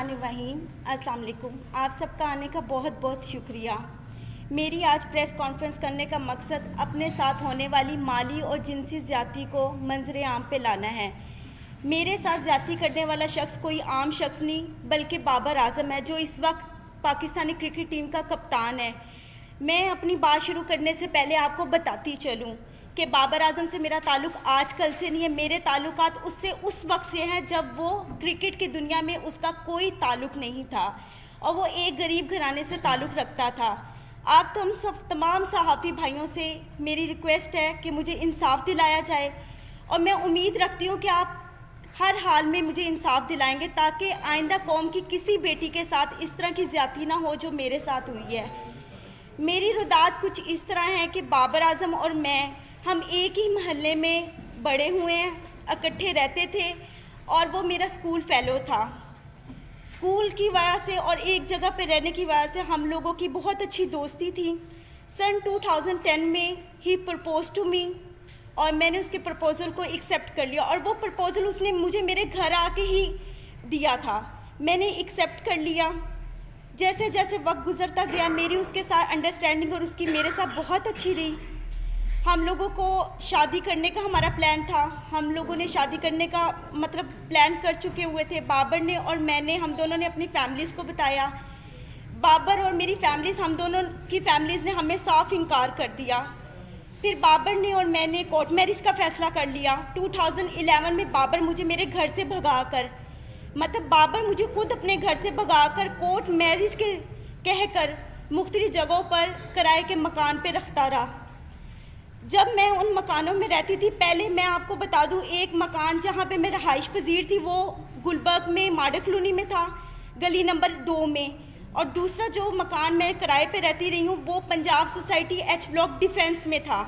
वहीम अस्सलाम वालेकुम। आप सबका आने का बहुत बहुत शुक्रिया। मेरी आज प्रेस कॉन्फ्रेंस करने का मकसद अपने साथ होने वाली माली और जिनसी ज़्यादती को मंजर आम पे लाना है। मेरे साथ ज़्यादती करने वाला शख्स कोई आम शख्स नहीं बल्कि बाबर आज़म है, जो इस वक्त पाकिस्तानी क्रिकेट टीम का कप्तान है। मैं अपनी बात शुरू करने से पहले आपको बताती चलूँ कि बाबर आज़म से मेरा ताल्लुक़ आज कल से नहीं है। मेरे ताल्लुकात उससे उस वक्त से हैं जब वो क्रिकेट की दुनिया में उसका कोई ताल्लुक़ नहीं था और वो एक गरीब घराने से ताल्लुक़ रखता था। आप हम सब तमाम सहाफ़ी भाइयों से मेरी रिक्वेस्ट है कि मुझे इंसाफ दिलाया जाए और मैं उम्मीद रखती हूँ कि आप हर हाल में मुझे इंसाफ दिलाएंगे ताकि आइंदा कौम की किसी बेटी के साथ इस तरह की ज़्यादती ना हो जो मेरे साथ हुई है। मेरी रुदात कुछ इस तरह है कि बाबर आज़म और हम एक ही महल्ले में बड़े हुए हैं, इकट्ठे रहते थे और वो मेरा स्कूल फेलो था। स्कूल की वजह से और एक जगह पे रहने की वजह से हम लोगों की बहुत अच्छी दोस्ती थी। सन 2010 में ही प्रपोज टू मी और मैंने उसके प्रपोज़ल को एक्सेप्ट कर लिया और वो प्रपोज़ल उसने मुझे मेरे घर आके ही दिया था। मैंने एक्सेप्ट कर लिया। जैसे जैसे वक्त गुजरता गया मेरी उसके साथ अंडरस्टैंडिंग और उसकी मेरे साथ बहुत अच्छी रही। हम लोगों को शादी करने का हमारा प्लान था। हम लोगों ने शादी करने का प्लान कर चुके हुए थे। बाबर ने और मैंने, हम दोनों ने अपनी फैमिलीज़ को बताया। बाबर और मेरी फैमिलीज़, हम दोनों की फैमिलीज़ ने हमें साफ इनकार कर दिया। फिर बाबर ने और मैंने कोर्ट मैरिज का फ़ैसला कर लिया। 2011 में बाबर मुझे मेरे घर से भगाकर, बाबर मुझे खुद अपने घर से भगाकर कोर्ट मैरिज के कहकर मुख्तलिफ जगहों पर किराए के मकान पे रखता रहा। जब मैं उन मकानों में रहती थी, पहले मैं आपको बता दूं, एक मकान जहाँ पे मैं रहाइश पजीर थी वो गुलबर्ग में माडक कॉलोनी में था, गली नंबर 2 में, और दूसरा जो मकान मैं किराए पे रहती रही हूँ वो Punjab society H block defence में था।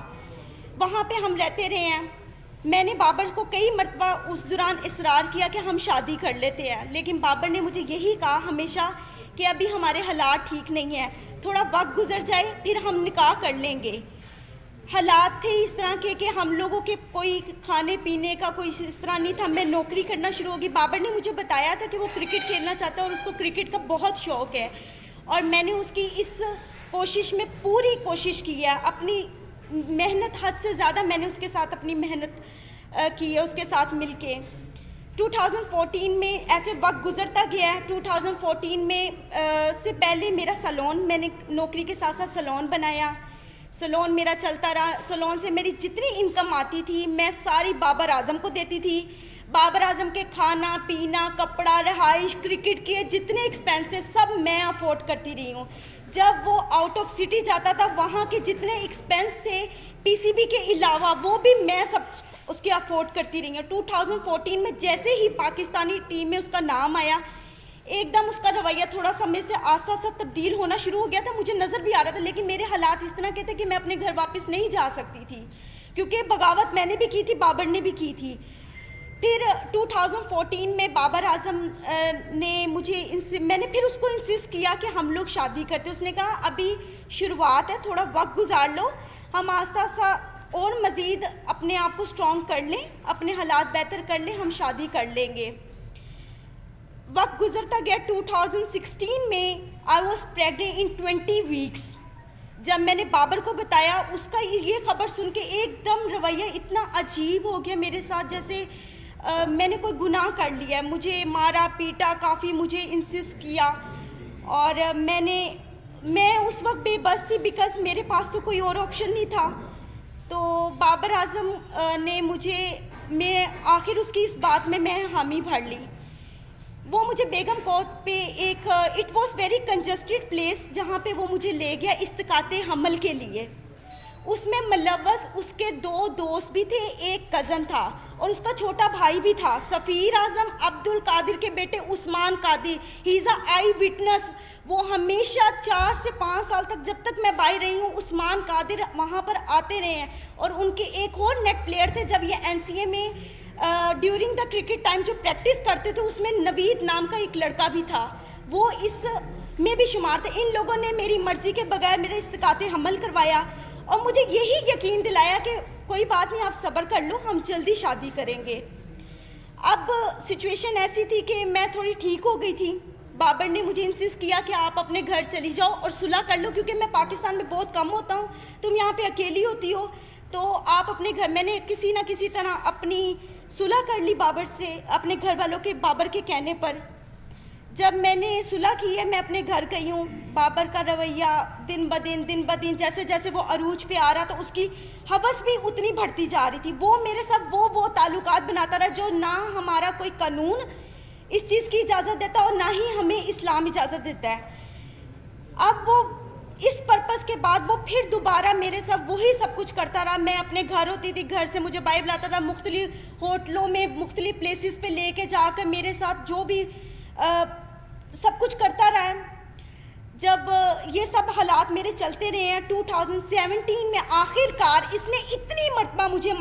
वहाँ पे हम रहते रहे हैं। मैंने बाबर को कई मरतबा उस दौरान इसरार किया कि हम शादी कर लेते हैं, लेकिन बाबर ने मुझे यही कहा हमेशा कि अभी हमारे हालात ठीक नहीं है, थोड़ा वक्त गुजर जाए फिर हम निकाह कर लेंगे। हालात थे इस तरह के कि हम लोगों के कोई खाने पीने का कोई इस तरह नहीं था। मैं नौकरी करना शुरू होगी। बाबर ने मुझे बताया था कि वो क्रिकेट खेलना चाहता है और उसको क्रिकेट का बहुत शौक़ है और मैंने उसकी इस कोशिश में पूरी कोशिश की है। अपनी मेहनत हद से ज़्यादा मैंने उसके साथ अपनी मेहनत की है, उसके साथ मिलके। 2014 में ऐसे वक्त गुजरता गया है। 2014 में से पहले मेरा सैलून, मैंने नौकरी के साथ साथ सैलून बनाया। सैलून मेरा चलता रहा। सैलून से मेरी जितनी इनकम आती थी मैं सारी बाबर आज़म को देती थी। बाबर आज़म के खाना पीना, कपड़ा, रहाइश, क्रिकेट के जितने एक्सपेंसेस सब मैं अफोर्ड करती रही हूँ। जब वो आउट ऑफ सिटी जाता था वहाँ के जितने एक्सपेंस थे पीसीबी के अलावा वो भी मैं सब उसके अफोर्ड करती रही हूँ। 2014 में जैसे ही पाकिस्तानी टीम में उसका नाम आया, एकदम उसका रवैया थोड़ा सा मेरे से आस्ता आस्ता तब्दील होना शुरू हो गया था। मुझे नज़र भी आ रहा था, लेकिन मेरे हालात इस तरह के थे कि मैं अपने घर वापस नहीं जा सकती थी, क्योंकि बगावत मैंने भी की थी, बाबर ने भी की थी। फिर 2014 में बाबर आज़म ने मैंने फिर उसको इंसिस्ट किया कि हम लोग शादी करते। उसने कहा अभी शुरुआत है, थोड़ा वक्त गुजार लो, हम आस्ता आस्ता और मज़ीद अपने आप को स्ट्रॉन्ग कर लें, अपने हालात बेहतर कर लें, हम शादी कर लेंगे। वक्त गुजरता गया। 2016 में I was pregnant in 20 weeks. जब मैंने बाबर को बताया, उसका ये खबर सुन के एकदम रवैया इतना अजीब हो गया मेरे साथ, जैसे मैंने कोई गुनाह कर लिया है। मुझे मारा पीटा, काफ़ी मुझे इंसिस्ट किया और मैं उस वक्त बेबस थी बिकॉज़ मेरे पास तो कोई और ऑप्शन नहीं था। तो बाबर आज़म ने मैं आखिर उसकी इस बात में मैं हामी भर ली। वो मुझे बेगम कोर्ट पे एक it was very congested place जहाँ पे वो मुझे ले गया इस्तिकाते हमल के लिए। उसमें मुलव्वस उसके 2 दोस्त भी थे, एक कज़न था और उसका छोटा भाई भी था, सफ़ीर आज़म अब्दुल कादिर के बेटे Usman Qadir. He is a eyewitness. वो हमेशा 4 से 5 साल तक, जब तक मैं बाहर रही हूँ, उस्मान कादिर वहाँ पर आते रहे हैं। और उनके एक और नेट प्लेयर थे, जब ये NCA में ड्यूरिंग द क्रिकेट टाइम जो प्रैक्टिस करते थे उसमें नवीद नाम का एक लड़का भी था, वो इस में भी शुमार थे। इन लोगों ने मेरी मर्ज़ी के बगैर मेरे इस्तिकाते हमल करवाया और मुझे यही यकीन दिलाया कि कोई बात नहीं, आप सब्र कर लो, हम जल्दी शादी करेंगे। अब सिचुएशन ऐसी थी कि मैं थोड़ी ठीक हो गई थी, بابر نے مجھے انسسٹ کیا کہ آپ اپنے گھر چلی جاؤ اور صلح کر لو، کیونکہ میں پاکستان میں بہت کم ہوتا ہوں، تم یہاں پہ اکیلی ہوتی ہو، تو آپ اپنے گھر. میں نے کسی نہ کسی طرح اپنی صلح کر لی بابر سے، اپنے گھر والوں کے، بابر کے کہنے پر. جب میں نے صلح کی ہے، میں اپنے گھر گئی ہوں. بابر کا رویہ دن بدن جیسے جیسے وہ عروج پہ آ رہا تو اس کی حوث بھی اتنی بڑھتی جا رہی تھی. وہ میرے ساتھ وہ تعلقات بناتا رہا جو نہ ہمارا کوئی قانون اس چیز کی اجازت دیتا اور نہ ہی ہمیں اسلام اجازت دیتا ہے. اب وہ اس پرپس کے بعد وہ پھر دوبارہ میرے ساتھ وہی سب کچھ کرتا رہا. میں اپنے گھر ہوتی تھی، گھر سے مجھے بائبل لاتا تھا، مختلف ہوٹلوں میں مختلف پلیسز پہ لے کے جا کر میرے ساتھ جو بھی سب کچھ کرتا رہا ہے. جب یہ سب حالات میرے چلتے رہے ہیں 2017 میں آخر کار اس نے اتنی مرتبہ مجھے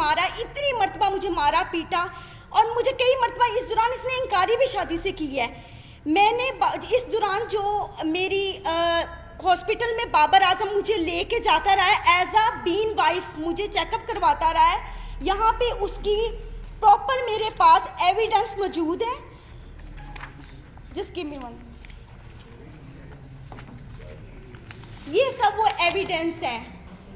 مارا پیٹا، اور مجھے کئی مرتبہ اس دوران اس نے انکاری بھی شادی سے کی ہے. میں نے اس دوران جو میری ہاسپٹل میں بابر اعظم مجھے لے کے جاتا رہا ہے ایز اے بین وائف، مجھے چیک اپ کرواتا رہا ہے. یہاں پہ اس کی پراپر میرے پاس ایویڈنس موجود ہے، جس کی یہ سب وہ ایویڈنس ہیں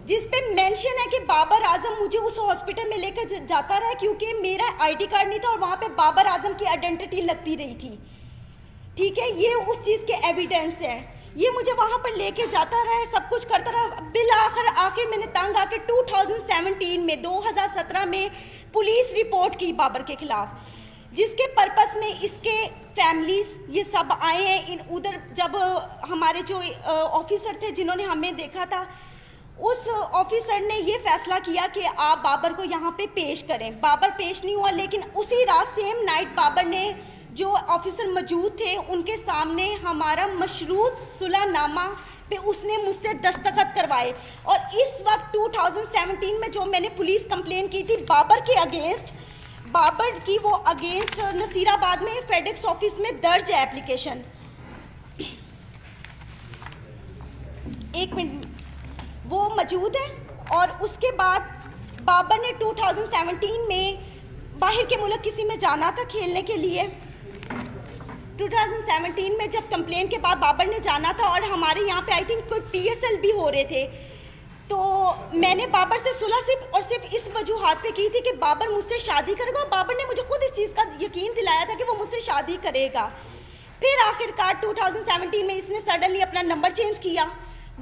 جس پہ مینشن ہے کہ بابر اعظم مجھے اس ہاسپٹل میں لے کر جاتا رہا کیونکہ میرا آئی ڈی کارڈ نہیں تھا اور وہاں پہ بابر اعظم کی آئیڈینٹی لگتی رہی تھی. ٹھیک ہے، یہ اس چیز کے ایویڈنس ہے. یہ مجھے وہاں پر لے کے جاتا رہا ہے، سب کچھ کرتا رہا. بالآخر میں نے تنگ آ کے 2017 میں پولیس رپورٹ کی بابر کے خلاف، جس کے پرپس میں اس کے فیملیز یہ سب آئے ہیں. ادھر جب ہمارے جو آفیسر تھے جنہوں نے ہمیں دیکھا تھا، اس آفیسر نے یہ فیصلہ کیا کہ آپ بابر کو یہاں پہ پیش کریں. بابر پیش نہیں ہوا، لیکن اسی رات سیم نائٹ بابر نے، جو آفیسر موجود تھے ان کے سامنے، ہمارا مشروط صلح نامہ پہ اس نے مجھ سے دستخط کروائے. اور اس وقت 2017 میں جو میں نے پولیس کمپلین کی تھی بابر کے اگینسٹ، بابر کی وہ اگینسٹ نصیر آباد میں فیڈیکس آفس میں درج ہے اپلیکیشن. ایک منٹ، وہ موجود ہے. اور اس کے بعد بابر نے 2017 میں باہر کے ملک کسی میں جانا تھا کھیلنے کے لیے. 2017 میں جب کمپلین کے بعد بابر نے جانا تھا اور ہمارے یہاں پہ آئی تھنک کوئی PSL بھی ہو رہے تھے، تو میں نے بابر سے صلح صرف اس وجوہات پہ کی تھی کہ بابر مجھ سے شادی کرے گا، اور بابر نے مجھے خود اس چیز کا یقین دلایا تھا کہ وہ مجھ سے شادی کرے گا. پھر آخر کار 2017 میں اس نے سڈنلی اپنا نمبر چینج کیا.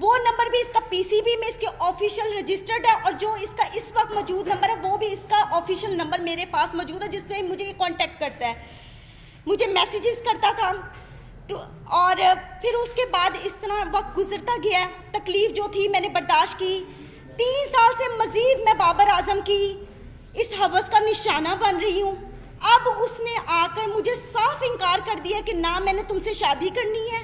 وہ نمبر بھی اس کا PCB میں اس کے آفیشیل رجسٹرڈ ہے، اور جو اس کا اس وقت موجود نمبر ہے وہ بھی اس کا آفیشیل نمبر میرے پاس موجود ہے، جس پہ مجھے یہ کانٹیکٹ کرتا ہے، مجھے میسیجز کرتا تھا. اور پھر اس کے بعد اس طرح وقت گزرتا گیا. تکلیف جو تھی میں نے برداشت کی. 3 سال سے مزید میں بابر اعظم کی اس ہوس کا نشانہ بن رہی ہوں. اب اس نے آ کر مجھے صاف انکار کر دیا کہ نہ میں نے تم سے شادی کرنی ہے،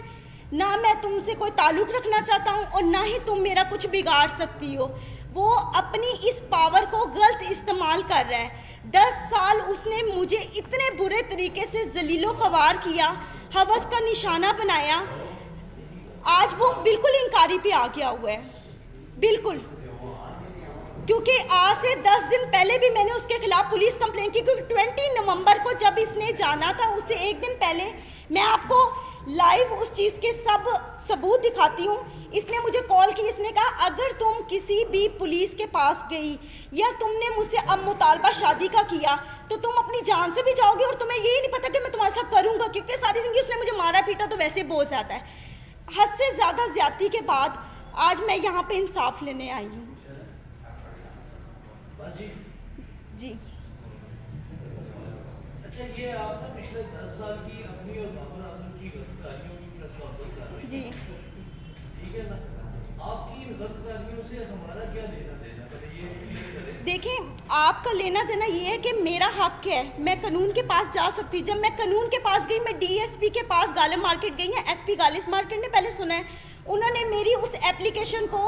نہ میں تم سے کوئی تعلق رکھنا چاہتا ہوں، اور نہ ہی تم میرا کچھ بگاڑ سکتی ہو. وہ اپنی اس پاور کو غلط استعمال کر رہا ہے. 10 سال اس نے مجھے اتنے برے طریقے سے ذلیل و خوار کیا، ہوس کا نشانہ بنایا. آج وہ بالکل انکاری پہ آ گیا ہوا ہے، بالکل. کیونکہ آج سے 10 دن پہلے بھی میں نے اس کے خلاف پولیس کمپلین کی، کیونکہ 20 نومبر کو جب اس نے جانا تھا، اس سے ایک دن پہلے، میں آپ کو لائیو اس چیز کے سب ثبوت دکھاتی ہوں. اس نے مجھے کال کی، اس نے کہا اگر تم کسی بھی پولیس کے پاس گئی یا تم نے مجھ سے اب مطالبہ شادی کا کیا تو تم اپنی جان سے بھی جاؤ گے، اور تمہیں یہی نہیں پتا کہ میں تمہارے ساتھ کروں گا، کیونکہ ساری زندگی اس نے مجھے مارا پیٹا تو ویسے بہت زیادہ ہے. حد سے زیادہ زیادتی کے بعد آج میں یہاں پہ انصاف لینے آئی ہوں. جی اچھا، یہ آپ نے پچھلے 10 سال کی اپنی اور بابر اعظم کی غلط کاریوں کی پریس کانفرنس کر رہے ہیں. جی ٹھیک ہے نا، آپ کی ان غلط کاریوں سے ہمارا کیا لینا دینا؟ پہلے یہ کلیئر کریں. دیکھیں، آپ کا لینا دینا یہ ہے کہ میرا حق ہے، میں قانون کے پاس جا سکتی. جب میں قانون کے پاس گئی، میں DSP کے پاس غالب مارکیٹ گئی ہیں. SP غالب مارکیٹ نے پہلے سنا ہے، انہوں نے میری اس ایپلیکیشن کو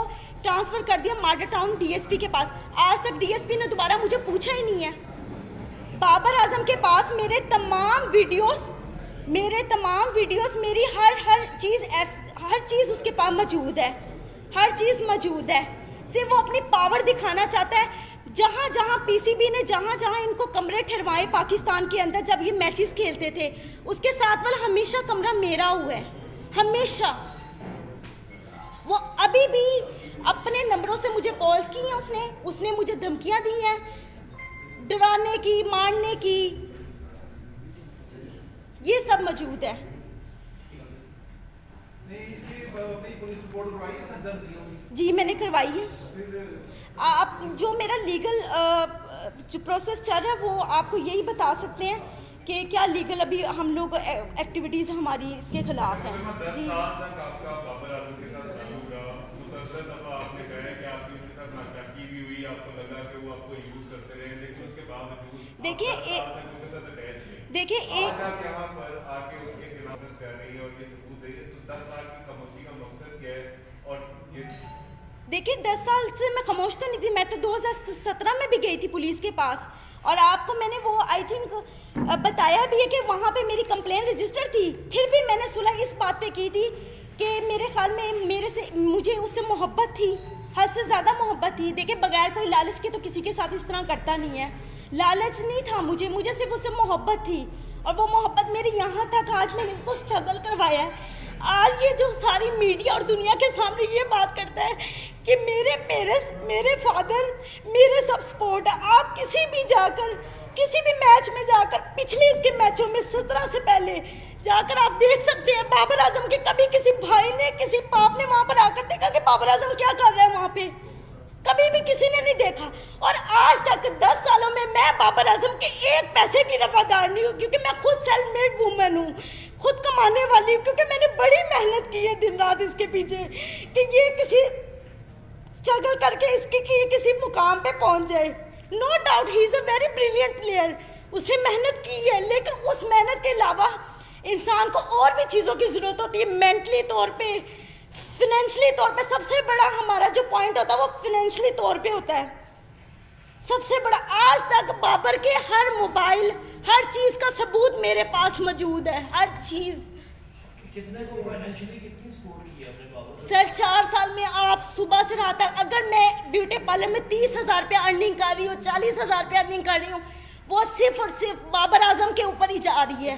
ٹرانسفر کر دیا ماڈل ٹاؤن DSP کے پاس. آج تک DSP نے دوبارہ مجھے پوچھا ہی نہیں ہے. بابر اعظم کے پاس میرے تمام ویڈیوز، میری ہر چیز اس کے پاس موجود ہے، ہر چیز موجود ہے. صرف وہ اپنی پاور دکھانا چاہتا ہے. जहाँ जहाँ पीसीबी ने जहाँ जहाँ इनको कमरे ठहरवाए पाकिस्तान के अंदर जब ये मैचेस खेलते थे, उसके साथ वाला हमेशा कमरा मेरा हुआ है, हमेशा। वो अभी भी अपने नंबरों से मुझे कॉल्स की हैं उसने मुझे धमकियां दी हैं, डराने की, मारने की, ये सब मौजूद है। जी मैंने करवाई है। आप जो मेरा लीगल जो प्रोसेस चल रहा है वो आपको यही बता सकते हैं कि क्या लीगल अभी हम लोग एक्टिविटीज़ हमारी इसके खिलाफ हैं। जी देखिए देखिए 10 साल से मैं खामोश तो नहीं थी, मैं तो 2017 में भी गई थी पुलिस के पास, और आपको मैंने वो आई थिंक बताया भी है कि वहाँ पे मेरी कंप्लेंट रजिस्टर थी। फिर भी मैंने सुलह इस बात पे की थी कि मेरे ख्याल में मुझे उससे मोहब्बत थी, हद से ज़्यादा मोहब्बत थी। देखिए बगैर कोई लालच के तो किसी के साथ इस तरह करता नहीं है, लालच नहीं था मुझे सिर्फ उससे मोहब्बत थी, और वो मोहब्बत मेरी यहाँ तक आज मैंने इसको स्ट्रगल करवाया है। आज ये जो सारी मीडिया और दुनिया के सामने ये बात करता है कि मेरे पेरेंट्स, मेरे फादर, मेरे सब सपोर्ट है। आप किसी भी मैच में जाकर, पिछले इसके मैचों में 17 से पहले जाकर आप देख सकते हैं बाबर आजम के कभी किसी भाई ने, किसी बाप ने वहाँ पर आकर देखा कि बाबर आजम क्या कर रहा है वहाँ पे, कभी भी किसी ने नहीं देखा। और आज तक 10 सालों में मैं बाबर आजम के एक पैसे की रवादार नहीं हूँ, क्योंकि मैं खुद सेल्फ मेड वूमेन हूँ, खुद कमाने वाली हूँ, क्योंकि मैंने बड़ी मेहनत की है दिन रात इसके पीछे कि ये किसी स्ट्रगल करके इसके किसी मुकाम पे पहुंच जाए। No doubt he is a very brilliant player, उसने मेहनत की है, लेकिन उस मेहनत के अलावा इंसान को और भी चीज़ों की ज़रूरत होती है, मेंटली तौर पे, फिनेंशली तौर पे। सबसे बड़ा हमारा जो पॉइंट होता है वो फिनेंशली तौर पे होता है, सबसे बड़ा। आज तक बाबर के हर मोबाइल, हर चीज़ का सबूत मेरे पास मौजूद है, हर चीज़। कितने को फाइनेंशियली कितनी सपोर्ट की है आपने बाबर? सर 4 साल में आप सुबह से रात तक, अगर मैं ब्यूटी पार्लर में 30,000 रुपया अर्निंग कर रही हूँ, 40,000 रुपया अर्निंग कर रही हूँ, वो सिर्फ और सिर्फ बाबर आजम के ऊपर ही जा रही है।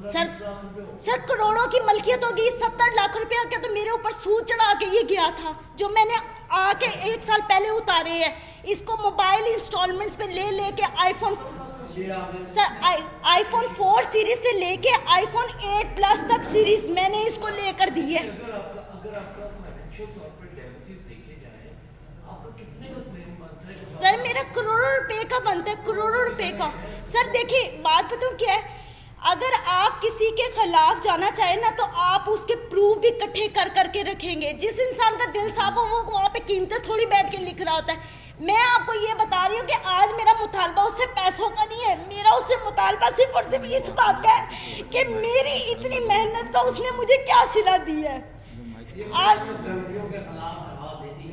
सर करोड़ों की मलकियत होगी, 70 लाख रुपया का तो मेरे ऊपर सूद चढ़ा के ये गया था, जो मैंने आके 1 साल पहले उतारे हैं। इसको मोबाइल इंस्टॉलमेंट्स पे ले के आईफोन, सर आईफोन 4 सीरीज से लेके आईफोन 8 प्लस तक सीरीज मैंने इसको लेकर दी है। अगर आपका फाइनेंशियल तौर पे डैमेजेस देखे जाए, आपका कितने का क्लेम बनता है? सर मेरा करोड़ों रुपए का बनता है, करोड़ों रुपए का। सर देखिए बात बताऊँ क्या है, अगर आप किसी के खिलाफ जाना चाहें ना, तो आप उसके प्रूफ भी इकट्ठे कर करके रखेंगे। जिस इंसान का दिल साफ हो वो वहाँ पे कीमतें थोड़ी बैठ के लिख रहा होता है। मैं आपको ये बता रही हूँ कि आज मेरा मुतालबा उससे पैसों का नहीं है, मेरा उससे मुतालबा सिर्फ और सिर्फ इस बात का है कि मेरी इतनी मेहनत का उसने मुझे क्या सिला दी है। आज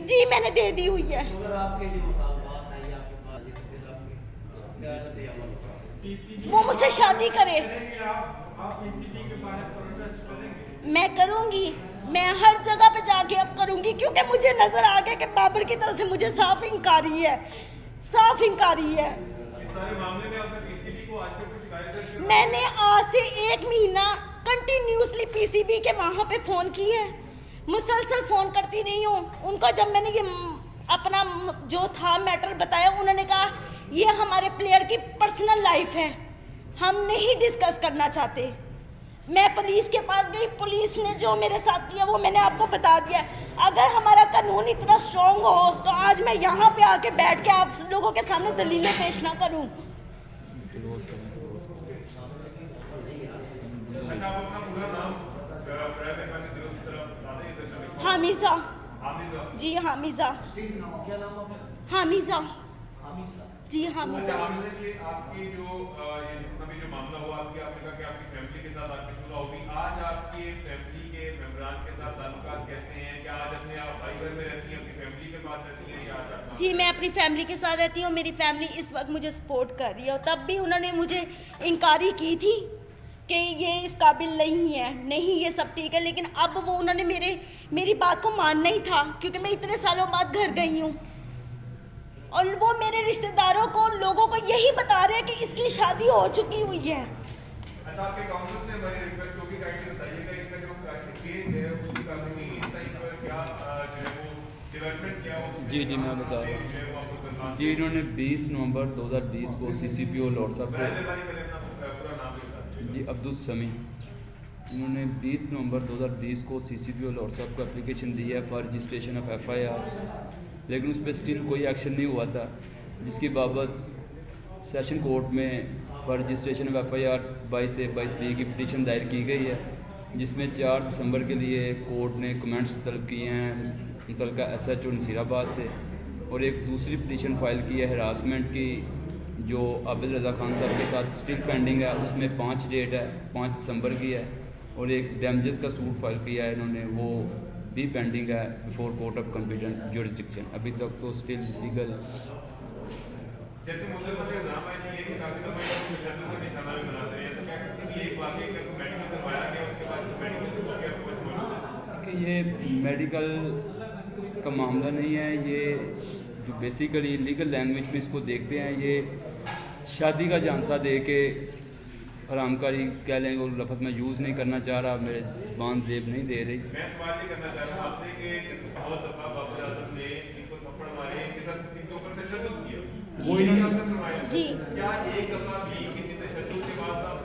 जी मैंने दे दी हुई है। वो मुझसे शादी करे, मैं करूँगी, मैं हर जगह पे जाके अब करूँगी, क्योंकि मुझे नजर आ गया कि बाबर की तरफ से मुझे साफ इंकारी है, साफ इंकारी है। मैंने आज से 1 महीना कंटिन्यूसली पीसीबी के वहाँ पे फ़ोन किए है, मुसलसल फ़ोन करती रही हूँ उनको। जब मैंने ये अपना जो था मैटर बताया, उन्होंने कहा ये हमारे प्लेयर की पर्सनल लाइफ है, हम नहीं डिस्कस करना चाहते। मैं पुलिस के पास गई, पुलिस ने जो मेरे साथ किया वो मैंने आपको बता दिया। अगर हमारा कानून इतना स्ट्रॉन्ग हो तो आज मैं यहाँ पे आके बैठ के आप लोगों के सामने दलीलें पेश ना करूँ। हामिजा जी, हामिजा, हामिजा जी, हामिजा। आपकी जो मामला हुआ, आपने कहा कि आपकी फैमिली के साथ आपकी सुलह होगी। आज आपके फैमिली के मेंबरान के साथ ताल्लुकात कैसे हैं? क्या आज अपने आप भाई घर में रहती हैं, अपनी फैमिली के पास रहती हैं, या आज? जी मैं अपनी फैमिली के साथ रहती हूँ, मेरी फैमिली इस वक्त मुझे सपोर्ट कर रही है। और तब भी उन्होंने मुझे इंकारी की थी कि ये इस काबिल नहीं है, नहीं ये सब ठीक है, लेकिन अब वो उन्होंने मेरी बात को मानना ही था, क्योंकि मैं इतने सालों बाद घर गई हूँ। और वो मेरे रिश्तेदारों को, लोगों को यही बता रहे हैं कि इसकी शादी हो चुकी हुई है। अच्छा, आपके काउंसिल से हमारी रिक्वेस्ट होगी, काइंडली बताइएगा इसका जो केस है उसकी कानूनी क्या जो है वो डेवलपमेंट क्या हो। जी मैं बता रहा हूँ जी। इन्होंने 20 नवंबर 2020 को CCPO लॉर्ड साहब को जी अब्दुल समी, इन्होंने 20 नवंबर 2020 को CCPO लॉर्ड साहब को एप्लीकेशन दी है फॉर रजिस्ट्रेशन ऑफ FIR, लेकिन उस पर स्टिल कोई एक्शन नहीं हुआ था, जिसकी बाबत सेशन कोर्ट में फॉर रजिस्ट्रेशन ऑफ FIR 22 से 22B की पिटीशन दायर की गई है, जिसमें 4 दिसंबर के लिए कोर्ट ने कमेंट्स तलब किए हैं मुतलका SHO नसीराबाद से, और एक दूसरी पिटीशन फाइल की है हरासमेंट की जो आबिद रज़ा खान साहब के साथ स्टिल पेंडिंग है, उसमें 5 डेट है, 5 दिसंबर की है, और एक डैमेजेस का सूट फाइल किया है इन्होंने, वो भी पेंडिंग है before court of competent jurisdiction. अभी तक तो स्टिल लीगल जैसे मुझे नाम है कि काफी समय तक को निशाना भी बनाते हैं, तो क्या किसी भी एक वाकई का मेडिकल करवाया गया उसके बाद मेडिकल हो गया कि ये मेडिकल का मामला नहीं है, ये जो बेसिकली लीगल लैंग्वेज में इसको देखते हैं, ये शादी का झांसा दे के हरामकारी कह लें, वो लफ्ज़ मैं यूज़ नहीं करना चाह रहा, मेरे बान जेब नहीं दे रही। मैं सवाल ये करना चाह रहा हूँ आपसे कि बहुत दफा बाबर आजम ने इनको थप्पड़ मारे, इनके साथ इनके ऊपर तशद्दुद किया, वो इन्होंने आपने फरमाया जी। क्या एक दफा भी किसी तशद्दुद के बाद आप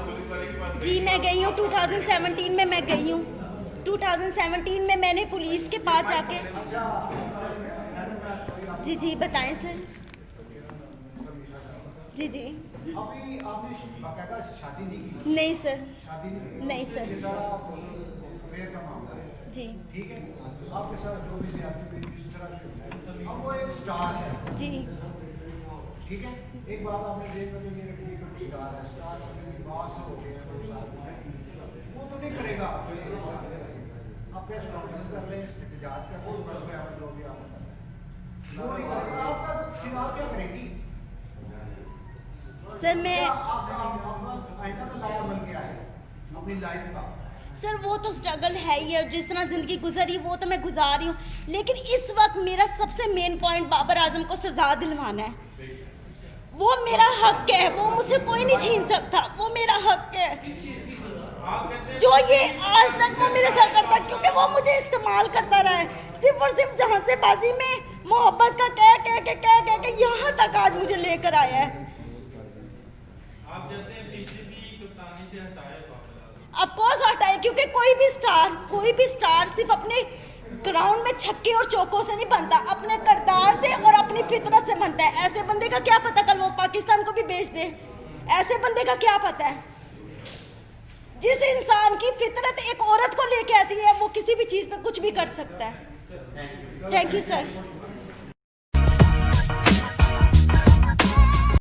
पुलिस वाले के पास जी मैं गई हूँ 2017 में, मैं गई हूँ 2017 में, मैंने पुलिस के पास जाके जी बताएं सर। जी अभी आपने बाकायदा शादी नहीं की? नहीं सर, शादी नहीं सर। ये सारा अफेयर का मामला है, जी ठीक है? आपके साथ जो भी ज्यादती हुई जिस तरह से हुई, अब वो एक स्टार है, जी ठीक है? एक बात आपने देखा कि ये रखिए कि स्टार है, स्टार कभी बास हो गया तो साथ में वो तो नहीं करेगा, आप प्रेस कॉन्फ्रेंस कर लें, एहतजाज कर लें, बस में आप जो भी आपने करना है वो नहीं करेगा, आपका चुनाव क्या करेगी सर? मैं आपका आइंदा का लाया बन गया है अपनी लाइफ का। सर वो तो स्ट्रगल है ही है, जिस तरह ज़िंदगी गुजरी वो तो मैं गुजार रही हूँ, लेकिन इस वक्त मेरा सबसे मेन पॉइंट बाबर आजम को सजा दिलवाना है। वो मेरा हक है, वो मुझसे कोई नहीं छीन सकता, वो मेरा हक है जो ये आज तक वो मेरे साथ करता, क्योंकि वो मुझे इस्तेमाल करता रहा है सिर्फ और सिर्फ जहाँ से बाजी में मोहब्बत का कह के यहाँ तक आज मुझे लेकर आया है। आप चाहते हैं बीजेपी कप्तानी से हटाए बाबर आजम? ऑफ कोर्स हटाए, क्योंकि कोई भी स्टार सिर्फ अपने ग्राउंड में छक्के और चौकों से नहीं बनता, अपने किरदार से और अपनी फितरत से बनता है। ऐसे बंदे का क्या पता कल वो पाकिस्तान को भी बेच दे, ऐसे बंदे का क्या पता है? जिस इंसान की फितरत एक औरत को लेके ऐसी है, वो किसी भी चीज पे कुछ भी कर सकता है। Thank you sir.